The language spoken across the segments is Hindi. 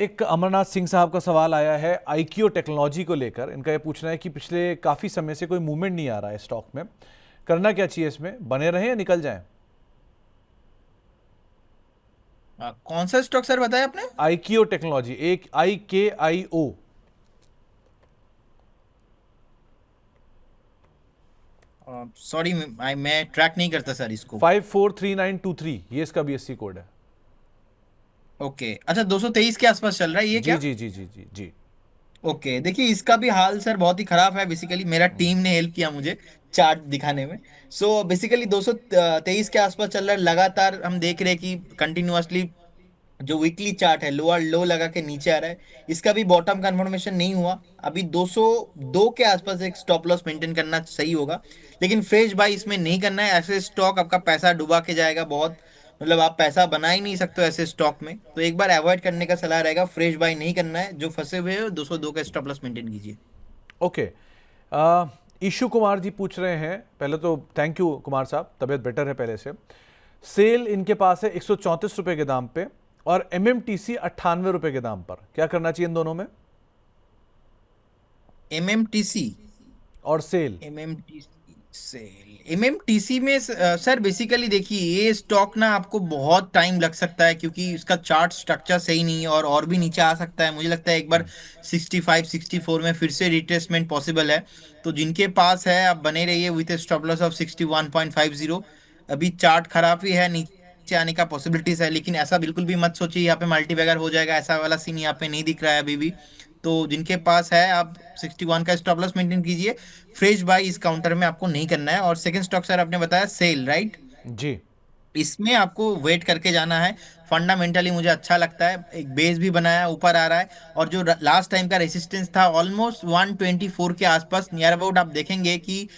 एक अमरनाथ सिंह साहब का सवाल आया है आईक्यू टेक्नोलॉजी को लेकर। इनका ये पूछना है कि पिछले काफ़ी समय से कोई मूवमेंट नहीं आ रहा है स्टॉक में, करना क्या चाहिए, इसमें बने रहें या निकल जाएं? कौन सा स्टॉक सर बताया आपने? आईक्यू टेक्नोलॉजी, एक IKIO। सॉरी, मैं ट्रैक नहीं करता सर इसको। 543923 ये इसका BSC कोड है। ओके, अच्छा, 223 के आसपास चल रहा है ये जी क्या? जी जी जी जी जी। ओके, देखिए इसका भी हाल सर बहुत ही खराब है। बेसिकली मेरा टीम ने हेल्प किया मुझे चार्ट दिखाने में। सो बेसिकली 223 के आसपास चल रहा है लगातार। हम देख रहे हैं कि कंटिन्यूअसली जो वीकली चार्ट है लोअर लो लगा के नीचे आ रहा है। इसका भी बॉटम कन्फर्मेशन नहीं हुआ। अभी 202 के आसपास एक स्टॉप लॉस मेंटेन करना सही होगा, लेकिन फ्रेश बाई इसमें नहीं करना है। ऐसे स्टॉक आपका पैसा डुबा के जाएगा बहुत। मतलब आप पैसा बना ही नहीं सकते हो ऐसे स्टॉक में, तो एक बार अवॉइड करने का सलाह रहेगा। फ्रेश बाई नहीं करना है। जो फंसे हुए हो 202 का स्टॉप लॉस मेंटेन कीजिए। ओके। ईशु कुमार जी पूछ रहे हैं, पहले तो थैंक यू कुमार साहब, तबीयत बेटर है पहले से। सेल इनके पास है 134 रुपए के दाम पे और MMTC 98 रुपए के दाम पर। क्या करना चाहिए इन दोनों में? एमएमटीसी। और सेल। एमएमटीसी सेल, एमएमटीसी में सर बेसिकली देखिए ये स्टॉक ना आपको बहुत टाइम लग सकता है, क्योंकि इसका चार्ट स्ट्रक्चर सही नहीं है और भी नीचे आ सकता है। मुझे लगता है एक बार 65 64 में फिर से रिट्रेसमेंट पॉसिबल है। तो जिनके पास है आप बने रहिए विथ स्टॉप लॉस ऑफ 61.50। अभी चार्ट खराब ही है, नीचे आने का पॉसिबिलिटीज है, लेकिन ऐसा बिल्कुल भी मत सोचिए यहाँ पे मल्टी बैगर हो जाएगा। ऐसा वाला सीन यहाँ पे नहीं दिख रहा है अभी भी। तो जिनके पास है आप 61 का स्टॉप लॉस मेंटेन कीजिए। फ्रेश बाई इस काउंटर में आपको नहीं करना है। और सेकंड स्टॉक सर आपने बताया सेल, राइट? जी। इसमें आपको वेट करके जाना है। फंडामेंटली मुझे अच्छा लगता है, एक बेस भी बनाया ऊपर आ रहा है। और जो लास्ट टाइम का रेसिस्टेंस था ऑलमोस्ट 124 के आसपास नियर अबाउट, आप देखेंगे कि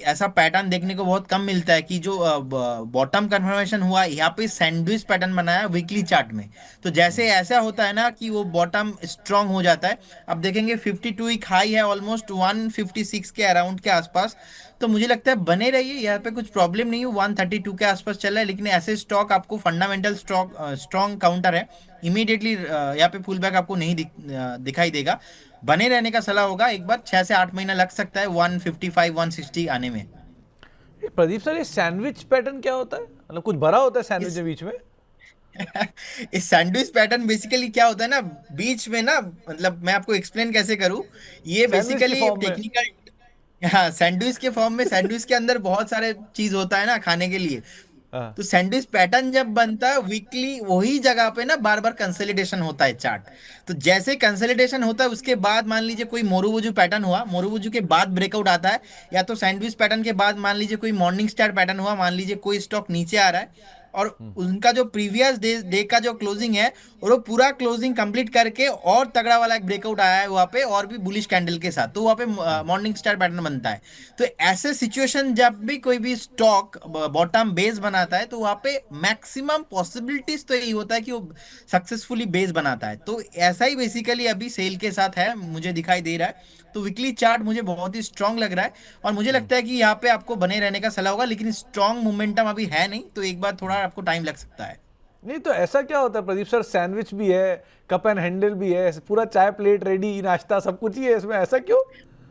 ऐसा पैटर्न देखने को बहुत कम मिलता है कि जो बॉटम कंफर्मेशन हुआ यहाँ पे सैंडविच पैटर्न बनाया वीकली चार्ट में। तो जैसे ऐसा होता है ना कि वो बॉटम स्ट्रांग हो जाता है। अब देखेंगे 52 वीक हाई है ऑलमोस्ट 156 के अराउंड के आसपास। तो मुझे लगता है बने रहिए यहाँ पे, कुछ प्रॉब्लम नहीं है। 132 के आसपास चल रहा है, लेकिन ऐसे स्टॉक आपको फंडामेंटल स्टॉक स्ट्रॉन्ग काउंटर है। इमीडिएटली यहाँ पे पुल बैक आपको नहीं दिखाई देगा। बने रहने का सलाह होगा। एक बार 6 से 8 महीना लग सकता है 155 160 आने में। प्रदीप सर, ये सैंडविच पैटर्न क्या होता है? मतलब कुछ भरा होता है सैंडविच इस के बीच में? इस सैंडविच पैटर्न बेसिकली क्या होता है ना, बीच में ना, मतलब मैं आपको एक्सप्लेन कैसे करूँ। ये सैंडविच की बेसिकली फॉर्म में? टेक्निकल। हाँ, सैंडविच के फॉर्म में। सैंडविच के अंदर बहुत सारे चीज होता है ना खाने के लिए। हाँ। तो सैंडविच पैटर्न जब बनता है वीकली वही जगह पे ना बार बार कंसोलिडेशन होता है चार्ट। तो जैसे कंसोलिडेशन होता है उसके बाद मान लीजिए कोई मोरूबुजू पैटर्न हुआ, मोरूबुजू के बाद ब्रेकआउट आता है। या तो सैंडविच पैटर्न के बाद मान लीजिए कोई मॉर्निंग स्टार पैटर्न हुआ, मान लीजिए कोई स्टॉक नीचे आ रहा है और उनका जो प्रीवियस डे का जो क्लोजिंग है, और वो पूरा क्लोजिंग कंप्लीट करके और तगड़ा वाला एक ब्रेकआउट आया है वहां पे और भी बुलिश कैंडल के साथ, तो वहां पे मॉर्निंग स्टार पैटर्न बनता है। तो ऐसे सिचुएशन जब भी कोई भी स्टॉक बॉटम बेस बनाता है, तो वहां पे मैक्सिमम पॉसिबिलिटीज तो यही होता है कि वो सक्सेसफुली बेस बनाता है। तो ऐसा ही बेसिकली अभी सेल के साथ है, मुझे दिखाई दे रहा है। तो वीकली चार्ट मुझे बहुत ही स्ट्रांग लग रहा है। और मुझे लगता है कि यहाँ पे आपको बने रहने का सलाह होगा, लेकिन स्ट्रांग मोमेंटम अभी है नहीं, तो एक बार थोड़ा आपको टाइम लग सकता है। नहीं तो ऐसा क्या होता है प्रदीप सर, सैंडविच भी है, कप एंड हैंडल भी है, पूरा चाय प्लेट रेडी, नाश्ता सब कुछ ही है इसमें, ऐसा क्यों?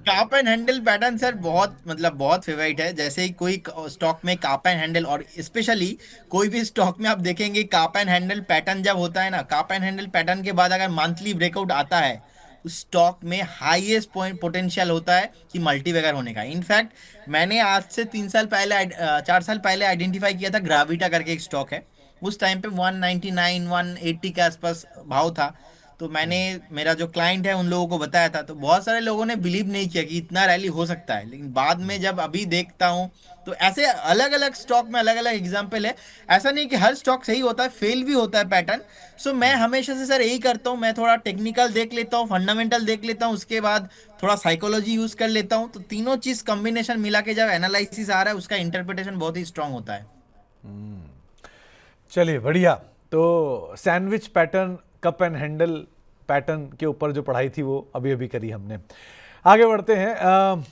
काप एंड हैंडल पैटर्न सर बहुत, मतलब बहुत फेवरेट है। जैसे ही कोई स्टॉक में काप एंड हैंडल, और स्पेशली कोई भी स्टॉक में आप देखेंगे काप एंड हैंडल पैटर्न जब होता है ना, काप एंड हैंडल पैटर्न के बाद अगर मंथली ब्रेकआउट आता है, उस स्टॉक में हाईएस्ट पॉइंट पोटेंशियल होता है कि मल्टीबैगर होने का। इनफैक्ट मैंने आज से 3 साल पहले 4 साल पहले आइडेंटिफाई किया था, ग्राविटा करके एक स्टॉक है। उस टाइम पे 199 180 के आसपास भाव था। तो मैंने, मेरा जो क्लाइंट है उन लोगों को बताया था, तो बहुत सारे लोगों ने बिलीव नहीं किया कि इतना रैली हो सकता है। लेकिन बाद में जब अभी देखता हूँ, तो ऐसे अलग अलग स्टॉक में अलग अलग एग्जाम्पल है। ऐसा नहीं कि हर स्टॉक सही होता है, फेल भी होता है पैटर्न। सो मैं हमेशा से सर यही करता हूँ, मैं थोड़ा टेक्निकल देख लेता हूँ, फंडामेंटल देख लेता हूँ, उसके बाद थोड़ा साइकोलॉजी यूज कर लेता हूँ। तो तीनों चीज कॉम्बिनेशन मिला के जब एनालिसिस आ रहा है, उसका इंटरप्रिटेशन बहुत ही स्ट्रांग होता है। चलिए बढ़िया। तो sandwich pattern, cup and handle pattern के ऊपर जो पढ़ाई थी वो अभी अभी करी हमने। आगे बढ़ते हैं।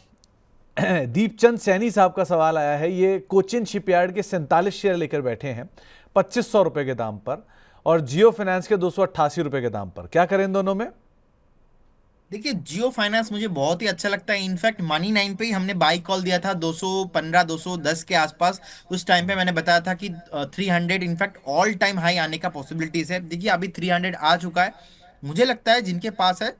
दीपचंद सैनी साहब का सवाल आया है। ये कोचिन शिपयार्ड के 47 शेयर लेकर बैठे हैं 2500 रुपए के दाम पर और जियो फाइनेंस के 288 रुपए के दाम पर। क्या करें इन दोनों में? देखिए जियो फाइनेंस मुझे बहुत ही अच्छा लगता है। इनफैक्ट मनी नाइन पे ही हमने बाई कॉल दिया था 215 210 के आसपास। उस टाइम पे मैंने बताया था कि 300 इनफैक्ट ऑल टाइम हाई आने का पॉसिबिलिटीज है। देखिए अभी 300 आ चुका है। मुझे लगता है जिनके पास है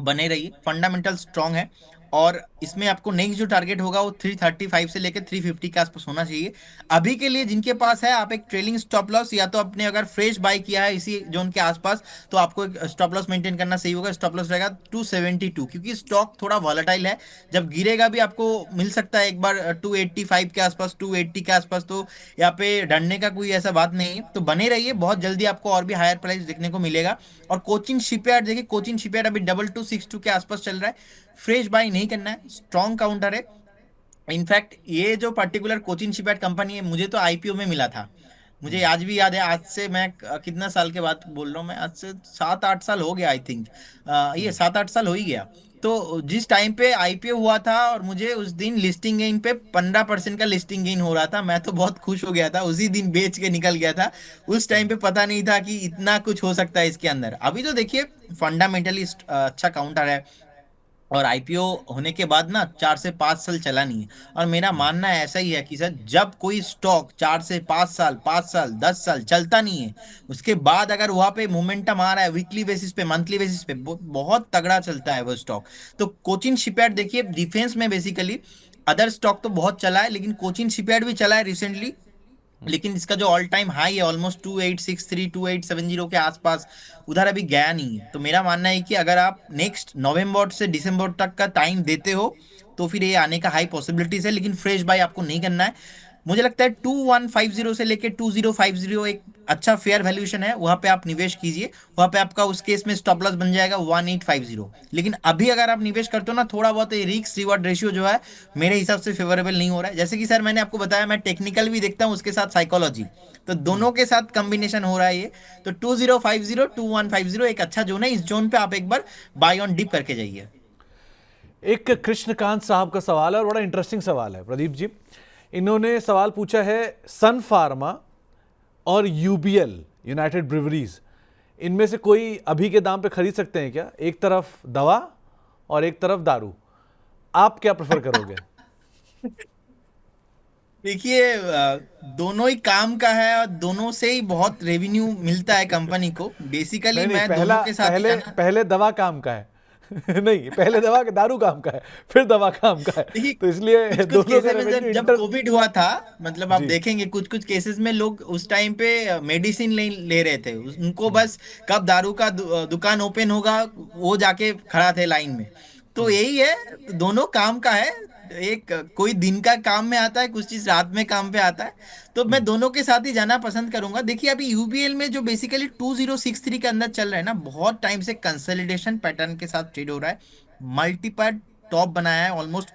बने रहिए, फंडामेंटल स्ट्रांग है। और इसमें आपको नेक्स्ट जो टारगेट होगा वो 335 से लेकर 350 के आसपास होना चाहिए। अभी के लिए जिनके पास है, आप एक ट्रेलिंग स्टॉप लॉस या तो अपने अगर फ्रेश बाय किया है इसी जोन के आसपास, तो आपको एक स्टॉप लॉस मेंटेन करना सही होगा। स्टॉप लॉस रहेगा 272, क्योंकि स्टॉक थोड़ा वॉलेटाइल है। जब गिरेगा भी आपको मिल सकता है एक बार 285 के आसपास, 280 के आसपास। तो यहाँ पे डरने का कोई ऐसा बात नहीं है, तो बने रहिए, बहुत जल्दी आपको और भी हायर प्राइस देखने को मिलेगा। और कोचिन शिपयार्ड देखिए, कोचिन शिपयार्ड अभी 2262 के आसपास चल रहा है। फ्रेश बाय नहीं करना है, स्ट्रॉन्ग काउंटर है। इनफैक्ट ये जो पर्टिकुलर कोचिन शिपयार्ड कंपनी है, मुझे तो आईपीओ में मिला था। मुझे आज भी याद है, आज से मैं कितना साल के बाद बोल रहा हूँ मैं, आज से 7-8 साल हो गया आई थिंक। ये 7-8 साल हो ही गया। तो जिस टाइम पे आईपीओ हुआ था और मुझे उस दिन लिस्टिंग गेन पे 15% का लिस्टिंग गेन हो रहा था, मैं तो बहुत खुश हो गया था, उसी दिन बेच के निकल गया था। उस टाइम पे पता नहीं था कि इतना कुछ हो सकता है इसके अंदर। अभी तो देखिए फंडामेंटली अच्छा काउंटर है। और आईपीओ होने के बाद ना 4 से 5 साल चला नहीं है। और मेरा मानना है ऐसा ही है कि सर, जब कोई स्टॉक 4 से 5 साल, 5 साल, 10 साल चलता नहीं है, उसके बाद अगर वहां पे मोमेंटम आ रहा है वीकली बेसिस पे, मंथली बेसिस पे, बहुत तगड़ा चलता है वो स्टॉक। तो कोचिन शिपयार्ड देखिए, डिफेंस में बेसिकली अदर स्टॉक तो बहुत चला है, लेकिन कोचिन शिपयार्ड भी चला है रिसेंटली। लेकिन इसका जो ऑल टाइम हाई है ऑलमोस्ट 2863 2870 के आसपास, उधर अभी गया नहीं है। तो मेरा मानना है कि अगर आप नेक्स्ट नवंबर से दिसंबर तक का टाइम देते हो, तो फिर ये आने का हाई पॉसिबिलिटीज है। लेकिन फ्रेश बाय आपको नहीं करना है। मुझे लगता है 2150 से लेके 2050 एक अच्छा फेयर वैल्यूएशन है, वहां पे आप निवेश कीजिए। वहां पे आपका उस केस में स्टॉप लॉस बन जाएगा 1850। लेकिन अभी अगर आप निवेश करते हो ना, थोड़ा बहुत रिस्क रिवॉर्ड रेशियो जो है मेरे हिसाब से फेवरेबल नहीं हो रहा है। जैसे कि सर मैंने आपको बताया, मैं टेक्निकल भी देखता हूँ उसके साथ साइकोलॉजी, तो दोनों के साथ कॉम्बिनेशन हो रहा है ये। तो 2050 2150 एक अच्छा जोन है। इस जोन पे आप एक बार बाय ऑन डिप करके जाइए। एक कृष्णकांत साहब का सवाल है और बड़ा इंटरेस्टिंग सवाल है प्रदीप जी। इन्होंने सवाल पूछा है, सन फार्मा और यूबीएल यूनाइटेड ब्रिवरीज, इनमें से कोई अभी के दाम पे खरीद सकते हैं क्या? एक तरफ दवा और एक तरफ दारू, आप क्या प्रेफर करोगे? देखिए दोनों ही काम का है और दोनों से ही बहुत रेवेन्यू मिलता है कंपनी को। बेसिकली नहीं नहीं, मैं पहला दोनों के साथ ही पहले जाना। पहले दवा काम का है। नहीं, पहले दवा के दारू काम का है, फिर दवा काम का है। देखिए तो इसलिए कुछ कुछ दोनों का केसेस में रेवेन्यू जब जब इंटर। कोविड हुआ था, मतलब आप जी। देखेंगे कुछ कुछ केसेस में लोग उस टाइम पे मेडिसिन ले रहे थे। उनको हम्म। बस कब दारू का दुकान ओपन होगा, वो जाके खड़ा थे लाइन में। तो हम्म। यही है, तो दोनों काम का है। एक कोई दिन का काम में आता है, कुछ चीज रात में काम पे आता है। तो मैं हम्म। दोनों के साथ ही जाना पसंद करूंगा। देखिए अभी यूबीएल में जो बेसिकली 2063 के अंदर चल रहा है ना, बहुत टाइम से कंसोलिडेशन पैटर्न के साथ ट्रेड हो रहा है। मल्टीपल टॉप बनाया है ऑलमोस्ट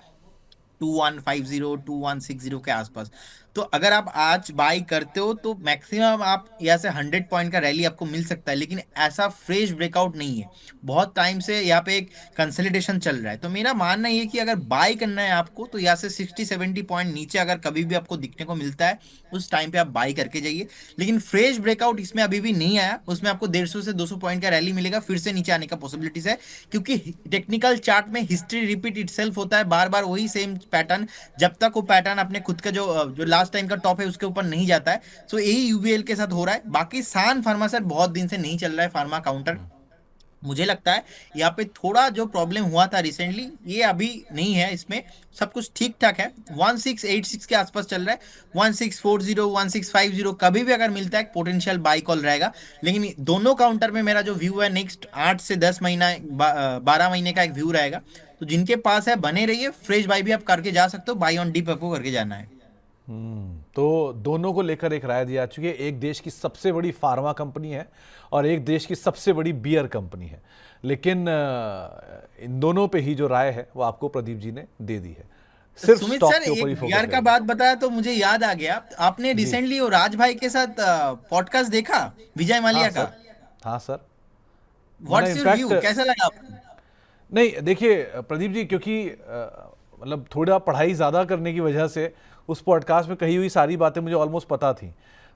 2150 2160 के आसपास। तो अगर आप आज बाई करते हो तो मैक्सिमम आप यहाँ से 100 पॉइंट का रैली आपको मिल सकता है, लेकिन ऐसा फ्रेश ब्रेकआउट नहीं है। बहुत टाइम से यहाँ पे एक कंसोलिडेशन चल रहा है। तो मेरा मानना ये है कि अगर बाई करना है आपको, तो यहाँ से 60-70 पॉइंट नीचे अगर कभी भी आपको दिखने को मिलता है, उस टाइम पे आप बाई करके जाइए। लेकिन फ्रेश ब्रेकआउट इसमें अभी भी नहीं आया, उसमें आपको 150 से 200 पॉइंट का रैली मिलेगा, फिर से नीचे आने का पॉसिबिलिटीज है। क्योंकि टेक्निकल चार्ट में हिस्ट्री रिपीट इटसेल्फ होता है, बार बार वही सेम पैटर्न। जब तक वो पैटर्न अपने खुद का जो लास्ट टाइम का टॉप है उसके ऊपर नहीं जाता है। सो यही यूबीएल के साथ हो रहा है। बाकी सान फार्मा सर बहुत दिन से नहीं चल रहा है फार्मा काउंटर। मुझे लगता है यहाँ पे थोड़ा जो प्रॉब्लम हुआ था रिसेंटली, ये अभी नहीं है इसमें। सब कुछ ठीक ठाक है। 1686 के आसपास चल रहा है। 1640 1650 कभी भी अगर मिलता है, पोटेंशियल बाई कॉल रहेगा। लेकिन दोनों काउंटर में मेरा जो व्यू है नेक्स्ट 8 से 10 महीना 12 महीने का एक व्यू रहेगा। तो जिनके पास है बने रहिए, फ्रेश बाई भी आप करके जा सकते हो, बाई ऑन डीप आपको करके जाना है। तो दोनों को लेकर एक राय दी जा चुकी है। एक देश की सबसे बड़ी फार्मा कंपनी है और एक देश की सबसे बड़ी बियर कंपनी है, लेकिन इन दोनों पे ही जो राय है वो आपको प्रदीप जी ने दे दी है। सिर्फ सुमित स्टॉक सर, के ऊपर ही एक फोकस बिहार का करेंगे। बात बताया तो मुझे याद आ गया, आपने जी। रिसेंटली वो राज भाई के साथ पॉडकास्ट देखा, विजय हाँ माल्या का? सर। हाँ सर। मैंने व्हाट्स योर इनफैक्ट, व्यू, कैसा लगा आपको? नहीं देखिए प्रदीप जी, क्योंकि मतलब थोड़ा पढ़ाई ज़्यादा करने की वजह से उस पॉडकास्ट में कही हुई सारी बातें मुझे ऑलमोस्ट पता थी।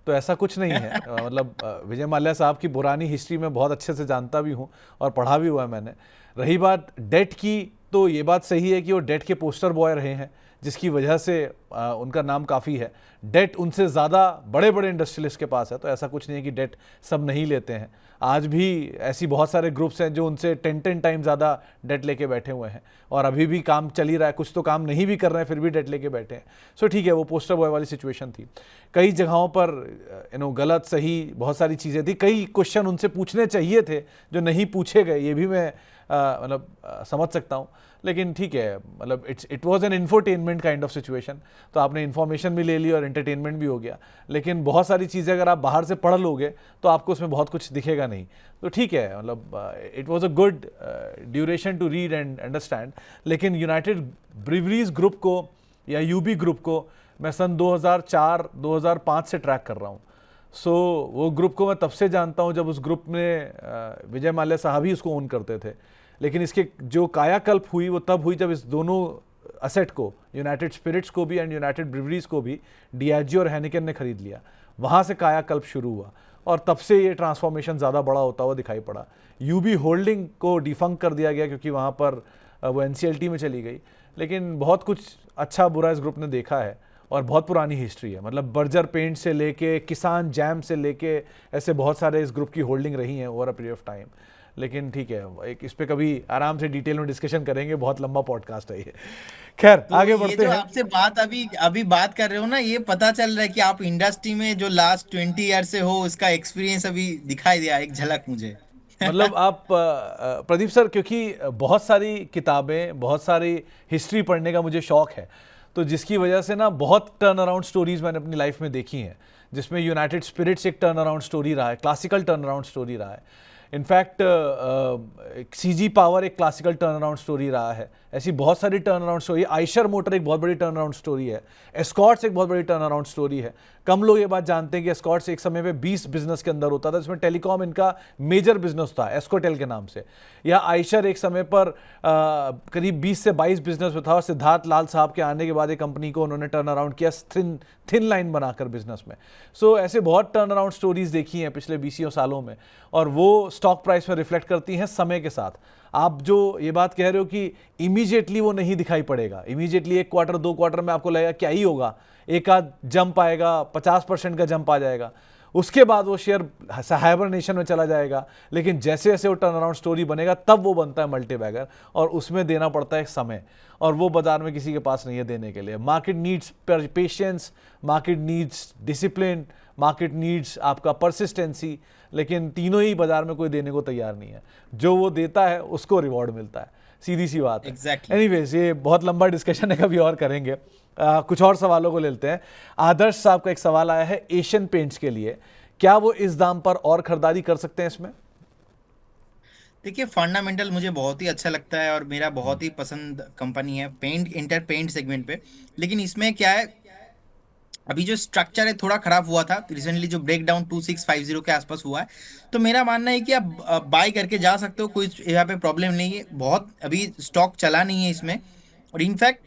तो ऐसा कुछ नहीं है। मतलब विजय माल्या साहब की पुरानी हिस्ट्री में बहुत अच्छे से जानता भी हूँ और पढ़ा भी हुआ है मैंने। रही बात डेट की, तो ये बात सही है कि वो डेट के पोस्टर बॉय रहे हैं, जिसकी वजह से उनका नाम काफ़ी है। डेट उनसे ज़्यादा बड़े बड़े इंडस्ट्रियलिस्ट के पास है, तो ऐसा कुछ नहीं है कि डेट सब नहीं लेते हैं। आज भी ऐसी बहुत सारे ग्रुप्स हैं जो उनसे 10 टाइम ज़्यादा डेट लेके बैठे हुए हैं और अभी भी काम चल ही रहा है। कुछ तो काम नहीं भी कर रहे हैं फिर भी डेट लेके बैठे हैं। सो ठीक है, वो पोस्टर बॉय वाली सिचुएशन थी। कई जगहों पर गलत सही बहुत सारी चीज़ें थी। कई क्वेश्चन उनसे पूछने चाहिए थे जो नहीं पूछे गए, ये भी मैं समझ सकता हूँ। लेकिन ठीक है, मतलब it was an infotainment kind of situation. तो आपने इन्फॉर्मेशन भी ले ली और एंटरटेनमेंट भी हो गया। लेकिन बहुत सारी चीज़ें अगर आप बाहर से पढ़ लोगे तो आपको उसमें बहुत कुछ दिखेगा नहीं। तो ठीक है, मतलब it was a good duration to read and understand. लेकिन यूनाइटेड ब्रीवरीज ग्रुप को या यूबी ग्रुप को मैं सन 2004-2005 से ट्रैक कर रहा हूँ। सो वो ग्रुप को मैं तब से जानता हूँ जब उस ग्रुप में विजय माल्या साहब ही उसको ओन करते थे। लेकिन इसके जो कायाकल्प हुई वो तब हुई जब इस दोनों असेट को, यूनाइटेड स्पिरिट्स को भी एंड यूनाइटेड ब्रिवरीज को भी, डियाजियो और हैनिकन ने खरीद लिया। वहाँ से कायाकल्प शुरू हुआ और तब से ये ट्रांसफॉर्मेशन ज़्यादा बड़ा होता हुआ दिखाई पड़ा। यूबी होल्डिंग को डिफंक कर दिया गया क्योंकि वहाँ पर वो एनसीएलटी में चली गई। लेकिन बहुत कुछ अच्छा बुरा इस ग्रुप ने देखा है और बहुत पुरानी हिस्ट्री है। मतलब बर्जर पेंट से लेके किसान जैम से लेके ऐसे बहुत सारे इस ग्रुप की होल्डिंग रही हैं over a period of time. लेकिन ठीक है, एक इस पे कभी आराम से डिटेल में डिस्कशन करेंगे, बहुत लंबा पॉडकास्ट है ये। खैर तो आगे ये बढ़ते जो हैं। आपसे बात अभी अभी बात कर रहे हो ना, ये पता चल रहा है कि आप इंडस्ट्री में जो लास्ट 20 ईयर से हो, उसका एक्सपीरियंस अभी दिखाई दिया एक झलक मुझे। मतलब आप प्रदीप सर, क्योंकि बहुत सारी किताबें, बहुत सारी हिस्ट्री पढ़ने का मुझे शौक है, तो जिसकी वजह से ना बहुत टर्न अराउंड स्टोरीज मैंने अपनी लाइफ में देखी हैं, जिसमें यूनाइटेड स्पिरिट्स एक टर्न अराउंड स्टोरी रहा है, क्लासिकल टर्न अराउंड स्टोरी रहा है। इनफैक्ट सीजी पावर एक क्लासिकल टर्न अराउंड स्टोरी रहा है। ऐसी बहुत सारी turn around story. Eicher motor एक बहुत बड़ी टर्न अराउंड स्टोरी है। एस्कॉर्ट्स एक बहुत बड़ी टर्न अराउंड स्टोरी है। कम लोग ये बात जानते हैं कि एस्कॉर्ट्स एक समय पे 20 बिजनेस के अंदर होता था, जिसमें टेलीकॉम इनका मेजर बिजनेस था, एस्कोटेल के नाम से। या आइशर एक समय पर करीब 20 से 22 बिजनेस में था और सिद्धार्थ लाल साहब के आने के बाद एक कंपनी को उन्होंने टर्न अराउंड किया थिन लाइन बनाकर बिजनेस में। सो ऐसे बहुत टर्न अराउंड स्टोरीज देखी हैं पिछले 20 सालों में, और वो स्टॉक प्राइस में रिफ्लेक्ट करती हैं समय के साथ। आप जो ये बात कह रहे हो कि इमीडिएटली वो नहीं दिखाई पड़ेगा, इमीडिएटली 1 क्वार्टर 2 क्वार्टर में आपको लगेगा क्या ही होगा, एक आध जंप आएगा, 50% का जंप आ जाएगा, उसके बाद वो शेयर हाइबरनेशन में चला जाएगा। लेकिन जैसे जैसे वो टर्न अराउंड स्टोरी बनेगा तब वो बनता है मल्टीबैगर, और उसमें देना पड़ता है समय, और वो बाजार में किसी के पास नहीं है देने के लिए। Market needs patience, market needs discipline, market needs आपका परसिस्टेंसी, लेकिन तीनों ही बाजार में कोई देने को तैयार नहीं है। जो वो देता है उसको रिवॉर्ड मिलता है, सीधी सी बात है। Exactly. एनीवेज, ये बहुत लंबा डिस्कशन है, कभी और करेंगे। कुछ और सवालों को लेते हैं। आदर्श साहब का एक सवाल आया है एशियन पेंट्स के लिए, क्या वो इस दाम पर और खरीदारी कर सकते हैं इसमें? देखिए, फंडामेंटल मुझे बहुत ही अच्छा लगता है और मेरा बहुत ही पसंद कंपनी है पेंट इंटर पेंट सेगमेंट पे। लेकिन इसमें क्या है, अभी जो स्ट्रक्चर है थोड़ा खराब हुआ था रिसेंटली, जो ब्रेक डाउन 2650 के आसपास हुआ है। तो मेरा मानना है कि आप बाय करके जा सकते हो, कोई यहाँ पे प्रॉब्लम नहीं है। बहुत अभी स्टॉक चला नहीं है इसमें। और इनफैक्ट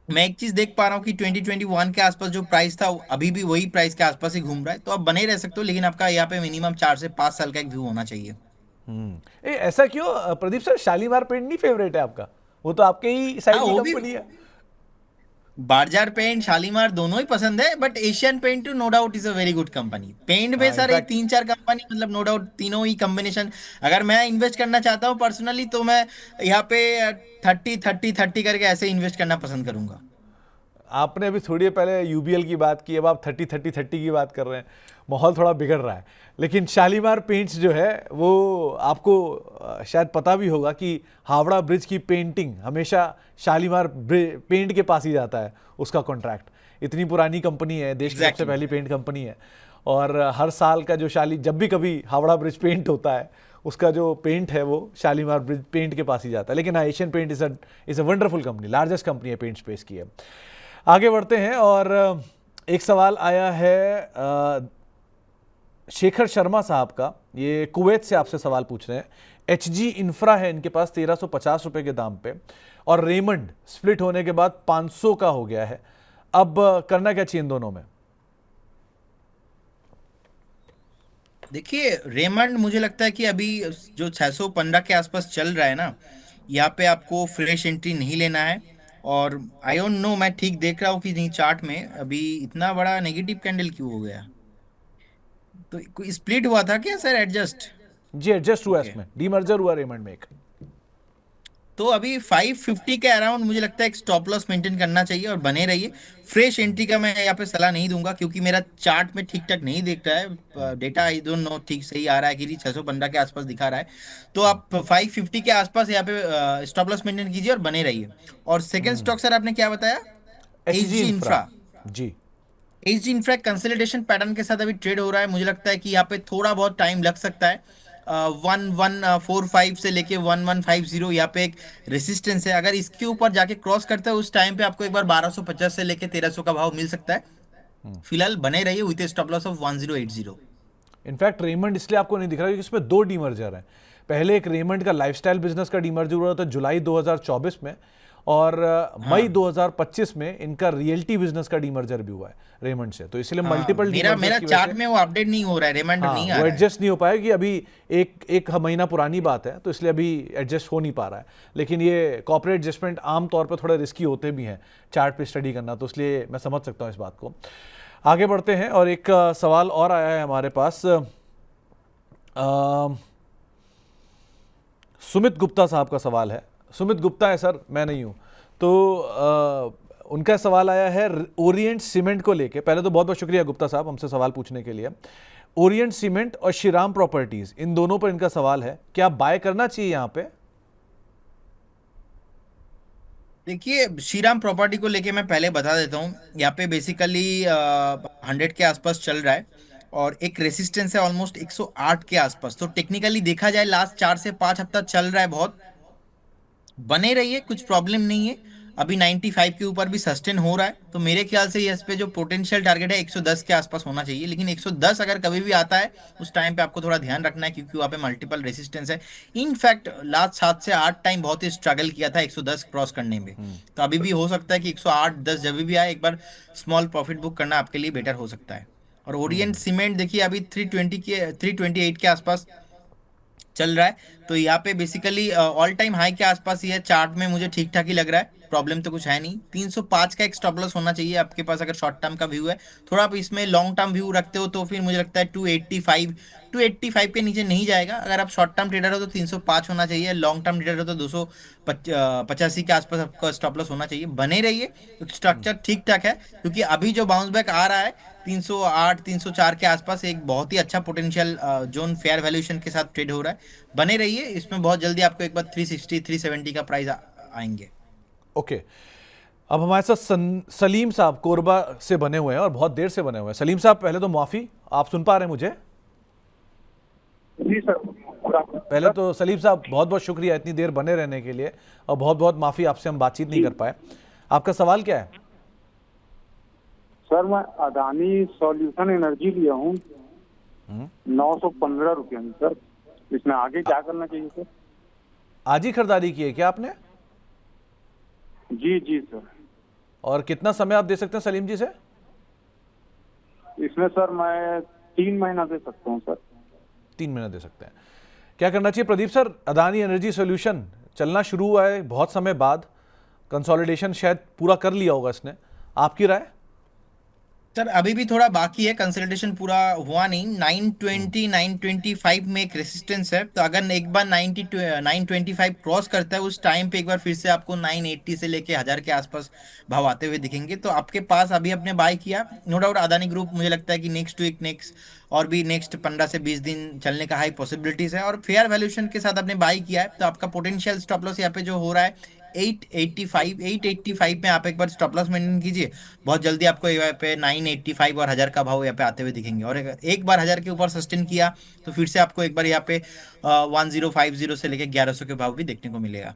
मैं एक चीज देख पा रहा हूँ कि 2021 के आसपास जो प्राइस था, वो अभी भी वही प्राइस के आसपास ही घूम रहा है। तो आप बने रह सकते हो, लेकिन आपका यहाँ पे मिनिमम 4 से 5 साल का एक व्यू होना चाहिए। ऐसा क्यों प्रदीप सर? शालीमार पेंट नहीं फेवरेट है आपका? वो तो आपके ही हाँ, साइड की वो भी कंपनी है। बार्जार पेंट, शालीमार दोनों ही पसंद है, but Asian Paint no doubt is a very good company. Paint में हाँ, सर ये इनफैक्ट 3 4 कंपनी, मतलब नो डाउट तीनों ही कॉम्बिनेशन। अगर मैं इन्वेस्ट करना चाहता हूँ पर्सनली, तो मैं यहाँ पे 30 30 30 करके ऐसे इन्वेस्ट करना पसंद करूंगा। आपने अभी थोड़ी देर पहले यूबीएल की बात की, अब आप 30 30 30 की बात कर रहे हैं। माहौल थोड़ा बिगड़ रहा है। लेकिन शालीमार पेंट्स जो है वो आपको शायद पता भी होगा कि हावड़ा ब्रिज की पेंटिंग हमेशा शालीमार पेंट के पास ही जाता है, उसका कॉन्ट्रैक्ट। इतनी पुरानी कंपनी है, देश की सबसे एग्जैक्टली। पहली पेंट कंपनी है। और हर साल का जो जब भी कभी हावड़ा ब्रिज पेंट होता है, उसका जो पेंट है वो शालीमार ब्रिज पेंट के पास ही जाता है। लेकिन Asian Paint is a wonderful company, largest company है पेंट स्पेस की है। आगे बढ़ते हैं, और एक सवाल आया है शेखर शर्मा साहब का। ये कुवैत से आपसे सवाल पूछ रहे हैं। एचजी इंफ्रा है इनके पास 1350 के दाम पे, और रेमंड स्प्लिट होने के बाद 500 का हो गया है। अब करना क्या चाहिए इन दोनों में? देखिए रेमंड मुझे लगता है कि अभी जो 615 के आसपास चल रहा है ना, यहाँ पे आपको फ्रेश एंट्री नहीं लेना है। और आई डोंट नो, मैं ठीक देख रहा हूँ कि नहीं चार्ट में अभी इतना बड़ा नेगेटिव कैंडल क्यों हो गया? तो कोई स्प्लिट हुआ था क्या सर, एडजस्ट? जी एडजस्ट हुआ, ओके। इसमें डीमर्जर हुआ रेमंड में एक। तो अभी 550 के अराउंड मुझे लगता है एक स्टॉप लॉस मेंटेन करना चाहिए और बने रहिए। फ्रेश एंट्री का मैं यहाँ पे सलाह नहीं दूंगा, क्योंकि मेरा चार्ट में ठीक ठाक नहीं दिख रहा है डेटा, आई डोंट नो ठीक सही आ रहा है कि नहीं, 615 के आसपास दिखा रहा है। तो आप 550 के आसपास यहाँ पे स्टॉप लॉस मेंटेन कीजिए और बने रहिए। और सेकंड स्टॉक सर आपने क्या बताया? H H G G infra. Infra. जी। H D in fact consolidation pattern के साथ अभी ट्रेड हो रहा है, मुझे लगता है कि यहाँ पे थोड़ा बहुत टाइम लग सकता है। 1145 से लेके 1150 यहाँ पे एक रेसिस्टेंस है, अगर इसके ऊपर जाके क्रॉस करता है उस टाइम पे आपको एक बार 1250 से लेके 1300 का भाव मिल सकता है। फिलहाल बने रहिए with stop loss of 1080। In fact Raymond इसलिए आपको नहीं दिख रहा क्योंकि इसमें दो डीमर्जर हैं। पहले एक रेमंड का लाइफस्टाइल बिजनेस का डीमर्जर हुआ था जुलाई 2024 में, और मई हाँ 2025 में इनका रियल्टी बिजनेस का डीमर्जर भी हुआ है रेमंड से, तो इसलिए हाँ, मल्टीपल मेरा डीमर्जर्स मेरा की वजह चार्ट से में वो अपडेट नहीं हो रहा है, रिमाइंडर हाँ नहीं आ वो रहा है। एडजस्ट नहीं हो पाया कि अभी एक एक महीना पुरानी बात है, तो इसलिए अभी एडजस्ट हो नहीं पा रहा है। लेकिन ये कॉर्पोरेट एडजस्टमेंट आम तौर पर थोड़े रिस्की होते भी हैं चार्ट पे स्टडी करना, तो इसलिए मैं समझ सकता हूँ इस बात को। आगे बढ़ते हैं और एक सवाल और आया है हमारे पास। सुमित गुप्ता साहब का सवाल है। सुमित गुप्ता है सर, मैं नहीं हूँ। तो उनका सवाल आया है ओरिएंट सीमेंट को लेके। पहले तो बहुत बहुत शुक्रिया गुप्ता साहब हमसे सवाल पूछने के लिए। ओरिएंट सीमेंट और श्रीराम प्रॉपर्टीज, इन दोनों पर इनका सवाल है, क्या बाय करना चाहिए यहाँ पे? देखिए श्रीराम प्रॉपर्टी को लेके मैं पहले बता देता हूँ, यहाँ पे बेसिकली 100 के आसपास चल रहा है और एक रेसिस्टेंस है ऑलमोस्ट 108 के आसपास। तो टेक्निकली देखा जाए लास्ट 4 से 5 हफ्ता चल रहा है बहुत। बने रहिए, कुछ प्रॉब्लम नहीं है। अभी 95 के ऊपर भी सस्टेन हो रहा है, तो मेरे ख्याल से इस पे जो पोटेंशियल टारगेट है 110 के आसपास होना चाहिए। लेकिन 110 अगर कभी भी आता है उस टाइम पे आपको थोड़ा ध्यान रखना है, क्योंकि वहाँ पे मल्टीपल रेसिस्टेंस है। इनफैक्ट लास्ट 7 से 8 टाइम बहुत ही स्ट्रगल किया था 110 क्रॉस करने में। तो अभी भी हो सकता है कि 108-10 जब भी आए एक बार स्मॉल प्रॉफिट बुक करना आपके लिए बेटर हो सकता है। और ओरिएंट सीमेंट देखिए अभी 328 के आसपास चल रहा है। तो यहाँ पे बेसिकली ऑल टाइम हाई के आसपास ही है, चार्ट में मुझे ठीक ठाक ही लग रहा है, प्रॉब्लम तो कुछ है नहीं। 305 का एक स्टॉप लॉस होना चाहिए आपके पास अगर शॉर्ट टर्म का व्यू है। थोड़ा आप इसमें लॉन्ग टर्म व्यू रखते हो तो फिर मुझे लगता है 285 के नीचे नहीं जाएगा। अगर आप शॉर्ट टर्म ट्रेडर हो तो 305 होना चाहिए, लॉन्ग टर्म ट्रेडर हो तो 285 के आसपास आपका स्टॉप लॉस होना चाहिए। बने रहिए, स्ट्रक्चर ठीक ठाक है, क्योंकि अभी जो बाउंस बैक आ रहा है 308 304 के आसपास एक बहुत ही अच्छा पोटेंशियल जोन फेयर वैल्यूएशन के साथ ट्रेड हो रहा है। बने रहिए इसमें, बहुत जल्दी आपको एक बार 360 370 का प्राइस आएंगे। ओके। अब हमारे साथ सलीम साहब कोरबा से बने हुए हैं और बहुत देर से बने हुए हैं। सलीम साहब पहले तो माफ़ी, आप सुन पा रहे हैं मुझे? जी सर। पहले तो सलीम साहब बहुत बहुत शुक्रिया इतनी देर बने रहने के लिए, और बहुत बहुत माफ़ी आपसे हम बातचीत नहीं जी कर पाए। आपका सवाल क्या है? सर, मैं अदानी सॉल्यूशन एनर्जी लिया हूँ हम्म। 915 रुपये में सर। इसमें आगे क्या करना चाहिए सर? आज ही खरीदारी की है क्या आपने? जी जी सर। और कितना समय आप दे सकते हैं सलीम जी से? इसमें सर मैं 3 महीना दे सकता हूँ सर। 3 महीना दे सकते हैं। क्या करना चाहिए Pradeep sir? Adani energy solution चलना शुरू हुआ है बहुत समय बाद, कंसोलिडेशन शायद पूरा कर लिया होगा इसने, आपकी राय? सर अभी भी थोड़ा बाकी है, कंसल्टेशन पूरा हुआ नहीं। 920 925 में एक रेसिस्टेंस है, तो अगर एक बार 925 क्रॉस करता है उस टाइम पे एक बार फिर से आपको 980 से लेके 1000 के आसपास भाव आते हुए दिखेंगे। तो आपके पास अभी अपने बाय किया, नो डाउट अदानी ग्रुप मुझे लगता है कि नेक्स्ट वीक नेक्स्ट और भी नेक्स्ट 15 से 20 दिन चलने का हाई पॉसिबिलिटीज है। और फेयर वैल्यूएशन के साथ आपने बाय किया है, तो आपका पोटेंशियल स्टॉप लॉस यहाँ पे जो हो रहा है 885 में आप एक बार स्टॉप लॉस मेंटेन कीजिए। बहुत जल्दी आपको यहाँ पे 985 और 1000 का भाव यहाँ पे आते हुए दिखेंगे। और एक बार 1000 के ऊपर सस्टेन किया तो फिर से आपको एक बार यहाँ पे 1050 से लेके 1100 के भाव भी देखने को मिलेगा।